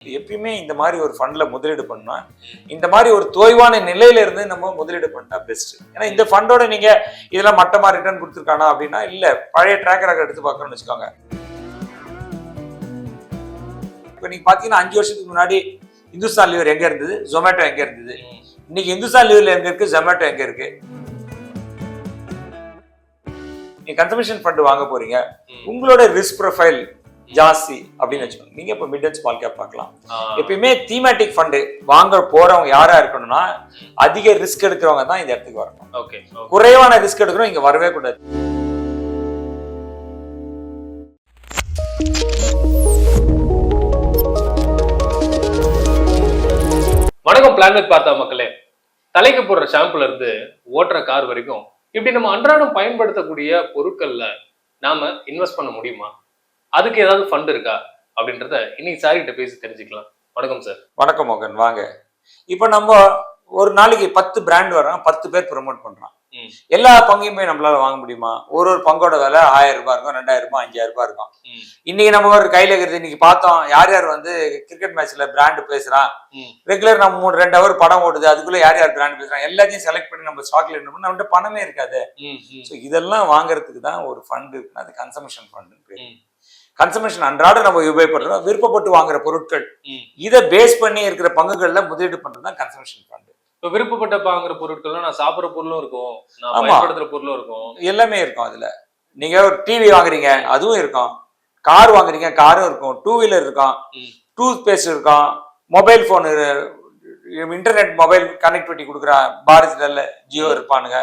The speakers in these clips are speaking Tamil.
எப்பயுமே இந்த மாதிரி ஒரு ஃபண்ட்ல முதலீடு பண்ணா இந்த மாதிரி ஒரு தோய்வான நிலையில இருந்து நம்ம முதலீடு பண்ணா பெஸ்ட். ஏன்னா இந்த ஃபண்டோட நீங்க இதெல்லாம் மட்டமா ரிட்டர்ன் கொடுத்துருக்கானா அப்படின்னா இல்ல, பழைய ட்ராக் ரெக்கார்ட் எடுத்து பார்க்கணும்னு வச்சுக்கோங்க. இப்ப நீங்க பாத்தீங்கன்னா 5 வருஷத்துக்கு முன்னாடி இந்துஸ்தான் லீவர் எங்க இருந்தது, ஜொமேட்டோ எங்க இருந்தது, இன்னைக்கு இந்துஸ்தான் லீவர்ல எங்க இருக்கு, ஜொமேட்டோ எங்க இருக்கு. நீங்க கன்சம்ஷன் ஃபண்ட் வாங்க போறீங்க, உங்களோட ரிஸ்க் ப்ரொஃபைல் ஜாஸ்தி அப்படின்னு வச்சுக்கோங்க. நீங்க இப்ப மிட் அண்ட் ஸ்மால் கேப் பார்க்கலாம். எப்பயுமே தீமேட்டிக் ஃபண்ட் வாங்க போறவங்க யாரா இருக்கணும்னா அதிக ரிஸ்க் எடுக்கிறவங்க தான் இந்த இடத்துக்கு வரணும். குறைவான ரிஸ்க் எடுக்கிறோம் இங்க வரவே கூடாது. வணக்கம் பிளான்வெட் பார்த்தா மக்களே. தலைக்கு போடுற ஷாம்புல இருந்து ஓட்டுற கார் வரைக்கும் இப்படி நம்ம அன்றாடம் பயன்படுத்தக்கூடிய பொருட்கள்ல நாம இன்வெஸ்ட் பண்ண முடியுமா? அதுக்கு ஏதாவது ஃபண்ட் இருக்கா அப்படின்றத இன்னைக்கு சார் கிட்ட பேசி தெரிஞ்சுக்கலாம். வணக்கம் சார். வணக்கம் மோகன், வாங்க. இப்ப நம்ம ஒரு நாளைக்கு 10 பிராண்ட் வரோம், 10 பேர் ப்ரொமோட் பண்றோம். எல்லா பங்கையுமே நம்மளால வாங்க முடியுமா? ஒரு பங்கோட விலை 1000 ரூபாய் இருக்கும், 2000 ரூபாய், 5000 ரூபாய் இருக்கும். இன்னைக்கு நம்ம ஒரு கையில இருக்கிறது இன்னைக்கு பார்த்தோம், யார் யார் வந்து கிரிக்கெட் மேட்ச்ல பிராண்ட் பேசுறான், ரெகுலர் நம்ம 2 ஹவர் படம் ஓடுது, அதுக்குள்ள யார் யார் பிராண்ட் பேசுறாங்க எல்லாத்தையும் செலக்ட் பண்ணி நம்ம ஸ்டாக்ல இருக்கணும். நம்மகிட்ட பணமே இருக்காது. இதெல்லாம் வாங்குறதுக்கு தான் ஒரு ஃபண்ட் இருக்குன்னா அது கன்சம்ஷன் ஃபண்ட் பேரு. கன்சம்ஷன் அன்றாட நம்ம உபயோகப்படுறோம், விருப்பப்பட்டு வாங்குற பொருட்கள், இதை பேஸ் பண்ணி இருக்கிற பங்குகள்ல முதலீடு பண்றதுதான் கன்சம்ஷன் ஃபண்ட். இப்ப விருப்பப்பட்ட வாங்குற பொருட்கள் நான் சாப்பிடுற பொருளும் இருக்கும், நான் பயன்படுத்துற பொருளும் இருக்கும், எல்லாமே இருக்கும். அதுல நீங்க ஒரு டிவி வாங்குறீங்க, அதுவும் இருக்கும். கார் வாங்குறீங்க, காரும் இருக்கும். 2 வீலர் இருக்கும், டூத் பேஸ்ட் இருக்கும், mobile phone, internet mobile connectivity கொடுக்குற பாரதில ஜியோ இருப்பானுங்க.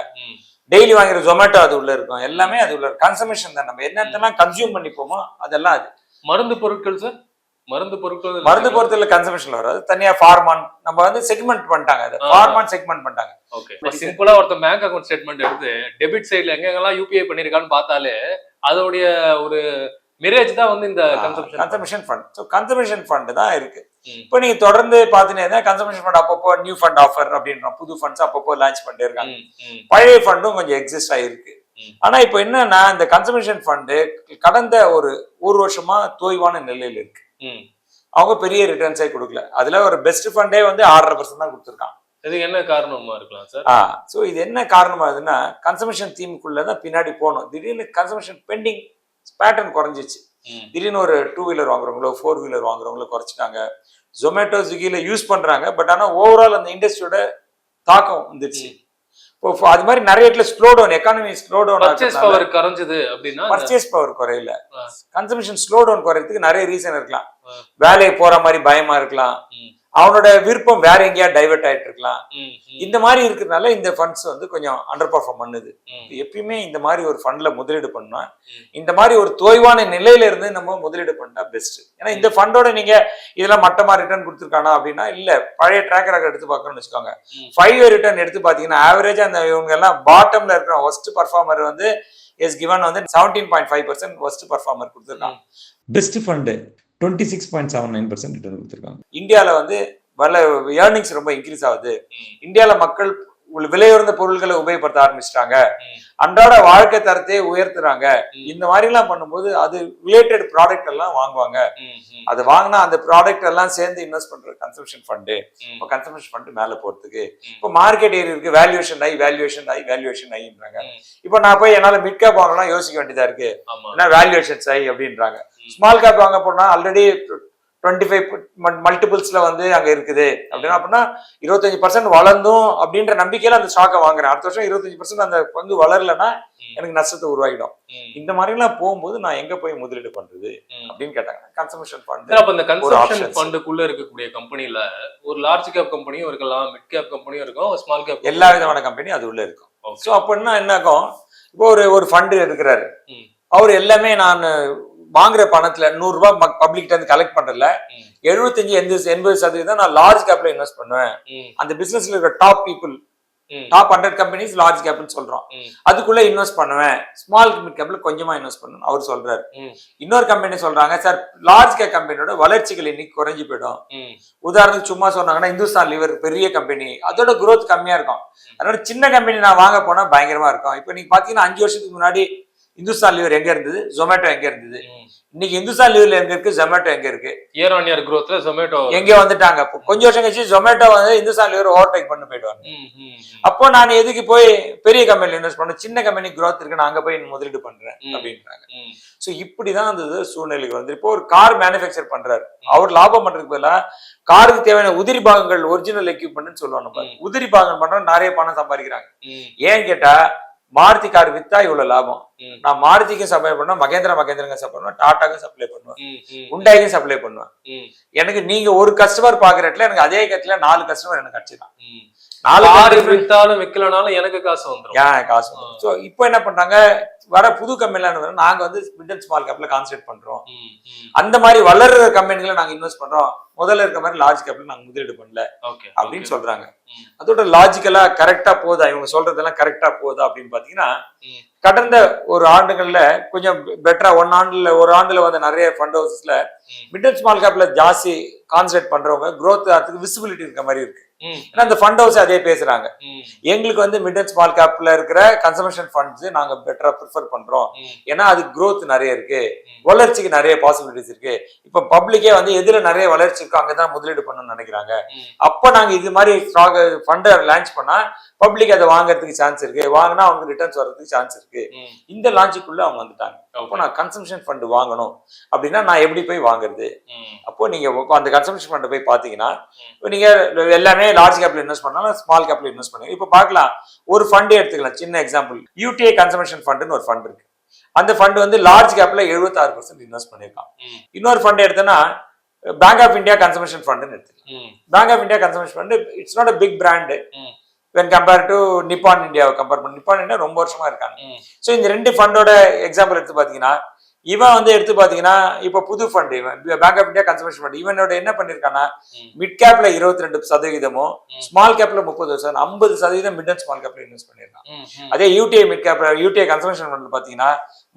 டெய்லி வாங்குற ஜொமேட்டோ அது உள்ள இருக்கும். எல்லாமே அது உள்ள கன்சம்ஷன் தான். நம்ம என்னென்னலாம் கன்சியூம் பண்ணிப்போமோ அதெல்லாம் அது. மருந்து பொருட்கள் சார், மருந்து பொருட்கள் கன்சம்ஷன்ல வராது. தனியா ஃபார்மான் நம்ம வந்து செக்மெண்ட் பண்ணிட்டாங்க. அது ஃபார்மான் செக்மெண்ட் பண்ணிட்டாங்க. ஓகே, சிம்பிளா ஒருத்த பேங்க் அக்கவுண்ட் ஸ்டேட்மெண்ட் எடுத்து டெபிட் சைடுல எங்கெல்லாம் யூபிஐ பண்ணிருக்கான்னு பார்த்தாலே அதோடைய ஒரு மிரேஜ் தான் வந்து இந்த consumption fund. So consumption fund தான் இருக்கு. இப்போ நீங்க தொடர்ந்து பாத்தீங்கன்னா கன்சம்ஷன் ஃபண்ட் அப்பப்போ நியூ ஃபண்ட் ஆஃபர் அப்படின்ற புது ஃபண்ட்ஸ் அப்பப்போ லான்ச் பண்ணிட்டே இருக்காங்க. பழைய ஃபண்டும் கொஞ்சம் எக்ஸிஸ்ட் ஆயிருக்கு. ஆனா இப்போ என்னன்னா இந்த கன்சம்ஷன் ஃபண்ட் கடந்த ஒரு வருஷமா தோய்வான நிலையில இருக்கு. அவங்க பெரிய ரிட்டர்ன்ஸே கொடுக்கல. அதுல ஒரு பெஸ்ட் ஃபண்டே வந்து 6.5% தான் கொடுத்துருக்கான். இது என்ன காரணமா இருக்கலாம் சார்? ஸோ இது என்ன காரணமாகுதுன்னா கன்சம்ஷன் தீமுக்குள்ளதான் பின்னாடி போகணும். திடீர்னு கன்சம்ஷன் பெண்டிங் பேட்டர்ன் குறைஞ்சிச்சு. திடீர்னு ஒரு 2 வீலர் வாங்குறவங்களோ 4 வீலர் வாங்குறவங்களோ குறைச்சிட்டாங்க. ஜொமேட்டோ ஸ்விக்கில யூஸ் பண்றாங்க. பட் ஆனா ஓவரால் அந்த இண்டஸ்ட்ரியோட தாக்கம் வந்துருச்சு. அது மாதிரி நிறைய இடத்துல slow down, economy slow down, purchase power குறைஞ்சது அப்படின்னா பர்ச்சேஸ் பவர் குறையல, கன்சம்ஷன் ஸ்லோ டவுன் குறையறதுக்கு நிறைய ரீசன் இருக்கலாம். வேலையை போற மாதிரி பயமா இருக்கலாம், அவனோட விருப்பம் வேற எங்கேயா டைவர்ட் ஆயிட்டு இருக்கலாம். இந்த மாதிரி இருக்கிறதுனால இந்த ஃபண்ட்ஸ் வந்து கொஞ்சம் அண்டர் பர்ஃபார்ம் பண்ணுது. எப்பயுமே இந்த மாதிரி ஒரு ஃபண்ட்ல முதலீடு பண்ணா இந்த மாதிரி ஒரு தோய்வான நிலையில இருந்து நம்ம முதலீடு பண்ணா பெஸ்ட். ஏன்னா இந்த ஃபண்டோட நீங்க இதெல்லாம் மட்டமா ரிட்டர்ன் கொடுத்துருக்கானா அப்படின்னா இல்ல, பழைய ட்ராக் ரெக்கார்ட் எடுத்து பார்க்கணும்னு வச்சுக்கோங்க. 5 இயர் ரிட்டர்ன் எடுத்து பாத்தீங்கன்னா ஆவரேஜா அந்த இவங்க எல்லாம் பாட்டம்ல இருக்கிற ஒஸ்ட் பர்ஃபார்மர் வந்து எஸ் கிவன் வந்து 17.5% ஒஸ்ட் பர்ஃபார்மர் கொடுத்துருக்காங்க. பெஸ்ட் ஃபண்டு 26.79% ரிட்டர்ன் கொடுத்துருக்காங்க. இந்தியாவில வந்து ஏர்னிங்ஸ் ரொம்ப இன்க்ரீஸ் ஆகுது. இந்தியாவில மக்கள் விலையுறந்த பொருட்களை உபயோகப்படுத்த ஆரம்பிச்சிட்டாங்க, அன்றாட வாழ்க்கை தரத்தையே உயர்த்துறாங்க. இந்த மாதிரி எல்லாம் பண்ணும்போது அது ரிலேட்டட் ப்ராடக்ட் எல்லாம் வாங்குவாங்க. அது வாங்கினா அந்த ப்ராடக்ட் எல்லாம் சேர்ந்து இன்வெஸ்ட் பண்ற கன்சம்ஷன் ஃபண்டு. இப்போ கன்சம்ஷன் ஃபண்ட் மேல போறதுக்கு இப்போ மார்க்கெட் ஏறி இருக்கு, வேல்யூவேஷன் ஆகின்றாங்க. இப்போ நான் போய் என்னால மிட் கேப் வாங்கலாம் யோசிக்க வேண்டியதா இருக்கு, ஏன்னா வேல்யூவேஷன்ஸ் ஆகி அப்படின்றாங்க. ஸ்மால் கேப் வாங்க போனா ஆல்ரெடி 25 மல்டிபிள்ஸ்ல வந்து அங்க இருக்குது அப்படின்னா 25% வளர்ந்தும் அப்படின்ற நம்பிக்கையில அந்த ஸ்டாக்கை வாங்குறேன். அடுத்த வருஷம் 25% அந்த பங்கு வளரலன்னா எனக்கு நஷ்டத்தை உருவாகிடும். இந்த மாதிரி எல்லாம் போகும்போது நான் எங்க போய் முதலீடு பண்றது அப்படின்னு கேட்டாங்க. Consumption fund. அப்ப இந்த கன்சம்ஷன் ஃபண்டுக்குள்ள இருக்கக்கூடிய கம்பெனில ஒரு லார்ஜ் கேப் கம்பெனியும் இருக்கலாம், மிட் கேப் கம்பெனியும் இருக்கும், ஸ்மால் கேப், எல்லா விதமான கம்பெனி அது உள்ள இருக்கும். ஸோ அப்படின்னா என்ன ஆகும், இப்போ ஒரு ஃபண்டு இருக்கிறாரு, அவர் எல்லாமே நான் வாங்குற பணத்துல 100 ரூபாய் பப்ளிக் இருந்து கலெக்ட் பண்றதுல 75-80% நான் லார்ஜ் கேப்ல இன்வெஸ்ட் பண்ணுவேன். அந்த பிசினஸ்ல இருக்கிற top people, top 100 companies large கேப்னு சொல்றோம், அதுக்குள்ள இன்வெஸ்ட் பண்ணுவேன். ஸ்மால் மிட் கேப்ல கொஞ்சமா இன்வெஸ்ட் பண்ணணும் அவர் சொல்றாரு. இன்னொரு கம்பெனி சொல்றாங்க, சார் லார்ஜ் கேப் கம்பெனியோட வளர்ச்சிகள் இன்னைக்கு குறைஞ்சு போயிடும். உதாரணத்துக்கு சும்மா சொன்னாங்கன்னா இந்துஸ்தான் லீவர் பெரிய கம்பெனி, அதோட குரோத் கம்மியா இருக்கும். அதோட சின்ன கம்பெனி நான் வாங்க போனா பயங்கரமா இருக்கும். இப்ப நீங்க பாத்தீங்கன்னா 5 வருஷத்துக்கு முன்னாடி இந்துஸ்தான் லீவர் எங்க இருந்தது, ஜொமேட்டோ எங்க இருந்தது, இன்னைக்கு இந்துஸ்தான் லீவ்ல எங்க இருக்கு, ஜொமேட்டோ எங்க இருக்கு? இயர் ஆன் இயர் growthல Zomato எங்க வந்துட்டாங்க. கொஞ்சம் வருஷம் கழிச்சு ஜொமேட்டோ வந்து இந்துஸ்தான் லீவர் ஓவர்டேக் பண்ணி போயிடுவாங்க. அப்போ நான் எதுக்கு போய் பெரிய கம்பெனில இன்வெஸ்ட் பண்ண, சின்ன கம்பெனி growth இருக்கு, நான் அங்க போய் முதலீடு பண்றேன் அப்படின்றாங்க. சோ இப்படிதான் அந்த சூழ்நிலைக்கு வந்து இப்போ ஒரு கார் மேனுஃபேக்சர் பண்றாரு, அவர் லாபம் பண்றதுக்கு பதிலா காருக்கு தேவையான உதிரி பாகங்கள் ஒரிஜினல் எக்யூப்மெண்ட் சொல்லுவாங்க, உதிரி பாகங்கள் பண்ற நிறைய பணம் சம்பாதிக்கிறாங்க. ஏன்னு கேட்டா மாருதி கார் வித்தா இவ்வளவு லாபம், நான் மாருதிக்கும் சப்ளை பண்ணுவேன், மகேந்திரங்க சப்ளை பண்ணுவேன், டாடாக்கும் சப்ளை பண்ணுவேன், ஹுண்டாய்க்கும் சப்ளை பண்ணுவேன். எனக்கு நீங்க ஒரு கஸ்டமர் பாக்குற இடத்துல எனக்கு அதே இடத்துல 4 கஸ்டமர் எனக்கு கிடைச்சிதான். 4 வித்தாலும் விக்கலனாலும் எனக்கு காசு வந்துடும். காசு வந்துடும். சோ இப்போ என்ன பண்றாங்க, வர புது கம்பெனில நாங்க வந்து மிட் அண்ட் ஸ்மால் கேப்ல கான்சென்ட்ரேட் பண்றோம், அந்த மாதிரி வளர்ற கம்பெனிகளை நாங்க இன்வெஸ்ட் பண்றோம், முதல்ல இருக்க மாதிரி லார்ஜ் கேப்ல நாங்க முதலீடு பண்ணல அப்படின்னு சொல்றாங்க. அதோட லாஜிக்கலா கரெக்டா போதா, இவங்க சொல்றதெல்லாம் கரெக்டா போதா அப்படின்னு பாத்தீங்கன்னா, கடந்த ஒரு ஆண்டுகள்ல கொஞ்சம் பெட்டரா ஒரு ஆண்டுல வந்து நிறைய ஃபண்ட் ஹவுசஸ்ல மிட் அண்ட் ஸ்மால் கேப்ல ஜாஸ்தி கான்சென்ட்ரேட் பண்றவங்க growth அதுக்கு விசிபிலிட்டி இருக்க மாதிரி இருக்கு. ஏன்னா அந்த ஃபண்ட் ஹவுஸ் அதே பேசுறாங்க, எங்களுக்கு வந்து மிட் அண்ட் ஸ்மால் கேப்ல இருக்கிற கன்சர்வேஷன் ஃபண்ட்ஸ் நாங்க பெட்டரா ப்ரிஃபர் பண்றோம், ஏன்னா அது growth நிறைய இருக்கு, வளர்ச்சிக்கு நிறைய பாசிபிலிட்டிஸ் இருக்கு, இப்ப பப்ளிக்கே வந்து எதுல நிறைய வளர்ச்சி இருக்கோ அங்கதான் முதலீடு பண்ணணும்னு நினைக்கிறாங்க, அப்ப நாங்க இது மாதிரி ஃபண்டை லான்ச் பண்ணா பப்ளிக் அதை வாங்குறதுக்கு சான்ஸ் இருக்கு, வாங்கினா அவங்க ரிட்டர்ன்ஸ் வர்றதுக்கு சான்ஸ் இருக்கு. இந்த லாஜிக்குள்ள அவங்க வந்துட்டாங்க. அப்போ நான் கன்சம்ஷன் ஃபண்ட் வாங்கணும் அப்படின்னா நான் எப்படி போய் வாங்குறது? அப்போ நீங்க அந்த கன்சம்ஷன் ஃபண்ட் போய் பாத்தீங்கன்னா, நீங்க எல்லாமே லார்ஜ் கேப்ல இன்வெஸ்ட் பண்ணாலும் ஸ்மால் கேப்ல இன்வெஸ்ட் பண்ணுங்க. இப்ப பாக்கலாம், ஒரு ஃபண்ட் எடுத்துக்கலாம், சின்ன எக்ஸாம்பிள், யூடிஐ கன்சம்ஷன் ஃபண்ட்னு ஒரு ஃபண்ட் இருக்கு. அந்த ஃபண்ட் வந்து லார்ஜ் கேப்ல 76% இன்வெஸ்ட் பண்ணிருக்கான். இன்னொரு ஃபண்ட் எடுத்தோன்னா bank of India consumption fund எடுத்துக்கலாம். Bank of India consumption fund it's not a big brand when compared to Nippon இந்தியாவை கம்பேர் பண்ணி, நிப்பான் இந்தியா ரொம்ப வருஷமா இருக்காங்க. ஸோ இந்த ரெண்டு ஃபண்டோட எக்ஸாம்பிள் எடுத்து பாத்தீங்கன்னா, இவன் வந்து எடுத்து பாத்தீங்கன்னா இப்ப புது ஃபண்ட் இவன் bank of India conservation fund, இவனோட என்ன பண்ணிருக்கானா மிட் கேப்ல 22%, ஸ்மால் கேப்ல 30%, 50% மிட் அண்ட் ஸ்மால் கேப்ல இன்வெஸ்ட் பண்ணிருக்கான். அதே யூடிஐ மிட் கேப்ல யூடிஐ கன்சர்வேஷன் ஃபண்ட் பாத்தீங்கன்னா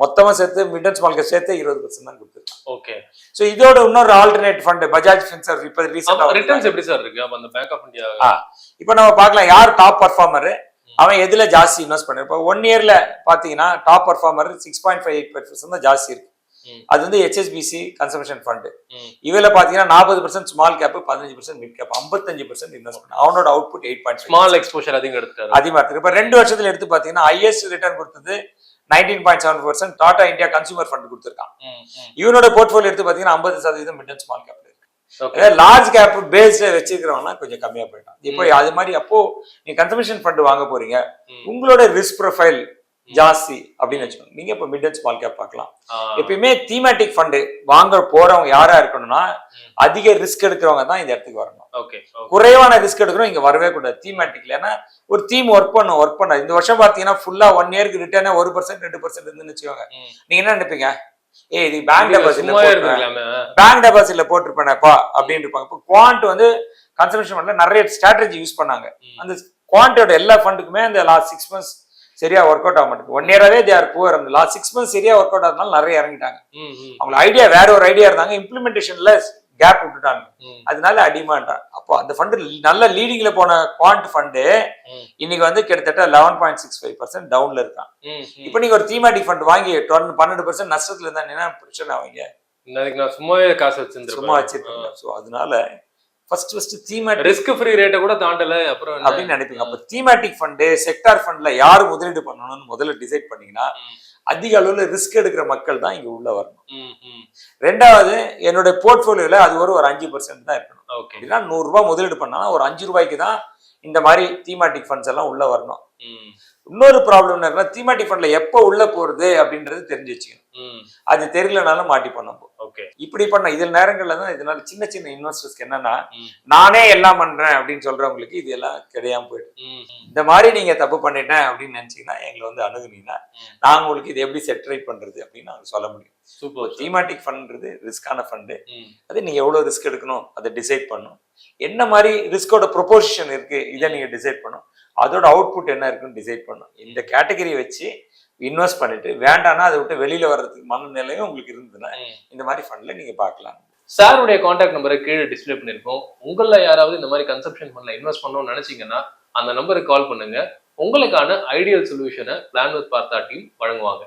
மொத்தமா சேர்த்து மிட் அண்ட் ஸ்மால் கேப் சேர்த்து 20% தான் கொடுத்துருக்கான். ஓகே. சோ இதோட இன்னொரு ஆல்டர்னேட் ஃபண்ட் பஜாஜ் ஃபின்சர்வ் இப்ப ரீசன்ட்டா ரிட்டர்ன்ஸ் எப்படி சார் இருக்கு அப்ப அந்த பேங்க் ஆஃப் இந்தியா? இப்போ நம்ம பார்க்கலாம் யார் டாப் பர்ஃபார்மர், அவன் எதுல ஜாஸ்தி இன்வெஸ்ட் பண்ணி. இப்போ 1 இயர்ல பாத்தீங்கன்னா டாப் பர்ஃபார்மர் 6.58% தான் ஜாஸ்தி இருக்கு. அது வந்து HSBC கன்சம்ஷன் ஃபண்ட். இவல பாத்தீங்கன்னா 40% small cap, 15% mid cap, 55% invest பண்ண. அவனோட அவுட்புட் 8.5, ஸ்மால் எக்ஸ்போஷர் அதிகம் எடுத்துட்டாரு. அதிகமா இருக்கு. இப்ப 2 வருஷத்துல எடுத்து பாத்தீங்கன்னா ஹையஸ்ட் ரிட்டர்ன் கொடுத்தது 19.7% டாடா இந்தியா கன்சூமர் ஃபண்ட் கொடுத்திருக்கான். இவனோட போர்ட்ஃபோலியோ எடுத்து பாத்தீங்கன்னா 50% mid and small cap. Large cap பேஸ்ல வச்சிருக்கிறவங்க கொஞ்சம் கம்மியா போயிட்டான். இப்போ அது மாதிரி அப்போ நீங்க கன்சம்ஷன் ஃபண்ட் வாங்க போறீங்க, உங்களோட ரிஸ்க் ப்ரொஃபைல் ஜாஸ்தி அப்படின்னு வச்சுக்கோங்க, நீங்க இப்ப மிட் அண்ட் ஸ்மால் கேப் பார்க்கலாம். எப்பயுமே தீமேட்டிக் ஃபண்ட் வாங்க போறவங்க யாரா இருக்கணும்னா அதிக ரிஸ்க் எடுக்கிறவங்க தான் இந்த இடத்துக்கு வரணும். குறைவான ரிஸ்க் எடுக்கிறோம் இங்க வரவே கூடாது தீமேட்டிக்ல. ஏன்னா ஒரு தீம் ஒர்க் பண்ண இந்த வருஷம் பாத்தீங்கன்னா ஃபுல்லா 1 இயருக்கு ரிட்டர்ன் 1%, 2% இருந்துன்னு வச்சுக்கோங்க, நீங்க என்ன நினைப்பீங்க, இது பேங்க் டெபாசிட்ல போட்டிருப்பேனப்பா அப்படின்னு இருப்பாங்க. இப்போ குவாண்ட் வந்து கன்சர்வேஷன் ஃபண்ட்ல நிறைய ஸ்ட்ராட்டஜி யூஸ் பண்ணாங்க. அந்த குவாண்டோட எல்லா ஃபண்டுக்குமே அந்த லாஸ்ட் 6 months சரியா ஒர்க் அவுட் ஆக மாட்டேங்குது. 1 இயராவே தே ஆர் புவர். அந்த லாஸ்ட் 6 months சரியா ஒர்க் அவுட் ஆகிறதுனால நிறைய இறங்கிட்டாங்க. அவங்க ஐடியா வேற ஒரு ஐடியா இருந்தாங்க, இம்ப்ளிமெண்டேஷன்ல கேப் விட்டுட்டாங்க, அதனால அடிமாண்டா. அப்போ அந்த ஃபண்ட் நல்ல லீடிங்ல போன குவாண்ட் ஃபண்டு இன்னைக்கு வந்து கிட்டத்தட்ட 11.65% டவுன்ல இருக்கான். இப்போ நீங்க ஒரு தீமேட்டிக் ஃபண்ட் வாங்கி 12% நஷ்டத்துல இருந்தா என்ன பிரச்சனை ஆவீங்க? நான் சும்மாவே காசு வச்சிருந்தேன், சும்மா வச்சிருக்கேன். ஸோ அதனால ஃபர்ஸ்ட் தீமேட்டிக் ரிஸ்க் ஃப்ரீ ரேட்டை கூட தாண்டல அப்புறம் அப்படின்னு நினைப்பீங்க. அப்ப தீமேட்டிக் ஃபண்ட் செக்டார் ஃபண்ட்ல யாரு முதலீடு பண்ணணும்னு முதல்ல டிசைட் பண்ணீங்கன்னா அதிக அளவுல ரிஸ்க் எடுக்கிற மக்கள் தான் இங்க உள்ள வரணும். ரெண்டாவது என்னோட போர்ட்போலியோல அது ஒரு 5% தான் இருக்கணும். அப்படின்னா 100 ரூபாய் முதலீடு பண்ணா ஒரு 5 ரூபாய்க்கு தான் இந்த மாதிரி தீமேட்டிக் ஃபண்ட்ஸ் எல்லாம் உள்ள வரணும். இன்னொரு ப்ராப்ளம் என்ன, தீமேட்டிக் ஃபண்ட்ல எப்ப உள்ள போறது அப்படின்றது தெரிஞ்சு வச்சுக்கணும். அது தெரியலனாலும் மாட்டி பண்ண போகும். இப்படி பண்ண இதில் நேரங்கள்ல தான் இதனால சின்ன சின்ன இன்வெஸ்டர்ஸ்க்கு என்னன்னா நானே எல்லாம் பண்றேன் அப்படின்னு சொல்றவங்களுக்கு இது எல்லாம் கிடையாம போயிடுது. இந்த மாதிரி நீங்க தப்பு பண்ணிட்டேன் அப்படின்னு நினைச்சீங்கன்னா எங்களை வந்து அணுகுனீங்கன்னா நாங்க உங்களுக்கு இது எப்படி செட்டரைட் பண்றது அப்படின்னு நாங்க சொல்ல முடியும். சூப்பர். தீமேட்டிக் ஃபண்ட்ன்றது ரிஸ்கான ஃபண்டு. அது நீங்க எவ்வளவு ரிஸ்க் எடுக்கணும் அதை டிசைட் பண்ணும், என்ன மாதிரி ரிஸ்கோட ப்ரொபோசிஷன் இருக்கு இதை நீங்க டிசைட் பண்ணும், அதோட அவுட்புட் என்ன இருக்குன்னு டிசைட் பண்ணும். இந்த கேட்டகரி வச்சு இன்வெஸ்ட் பண்ணிட்டு வேண்டாம்னா அதை விட்டு வெளியில வர்றதுக்கு மனநிலையும் உங்களுக்கு இருந்ததுன்னா இந்த மாதிரி ஃபண்ட்ல நீங்க பார்க்கலாம். சாருடைய கான்டாக்ட் நம்பரை கீழே டிஸ்பிளே பண்ணிருக்கோம். உங்கள யாராவது இந்த மாதிரி கன்சப்ஷன் ஃபண்ட்ல இன்வெஸ்ட் பண்ணணும்னு நினைச்சீங்கன்னா அந்த நம்பருக்கு கால் பண்ணுங்க. உங்களுக்கான ஐடியல் சொல்யூஷனை பிளான் வித் பார்த்தா டீம் வழங்குவாங்க.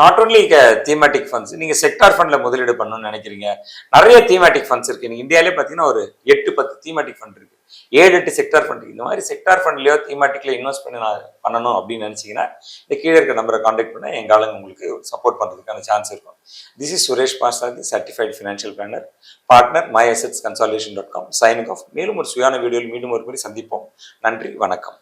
நாட் ஓன்லி தீமேட்டிக் ஃபண்ட்ஸ், நீங்கள் செக்டார் ஃபண்டில் முதலீடு பண்ணணும்னு நினைக்கிறீங்க, நிறைய தீமேட்டிக் ஃபண்ட்ஸ் இருக்குது. நீங்கள் இந்தியாவிலே பார்த்தீங்கன்னா ஒரு 8-10 தீமேட்டிக் ஃபண்ட் இருக்குது, 7-8 செக்டார் ஃபண்ட். இந்த மாதிரி செக்டார் ஃபண்ட்லையோ தீமேட்டிக்ல இன்வெஸ்ட் பண்ணி நான் பண்ணணும் அப்படின்னு நினச்சிங்கன்னா இந்த கீழே இருக்க நம்பரை காண்டாக்ட் பண்ணால் எங்கள் ஆளுங்க உங்களுக்கு சப்போர்ட் பண்ணுறதுக்கான சான்ஸ் இருக்கும். This is Suresh Parthasarathy, certified financial planar, partner myassetsconsolidation.com, signing off. மேலும் ஒரு சுயான வீடியோவில் மீண்டும் ஒரு முறை சந்திப்போம். நன்றி, வணக்கம்.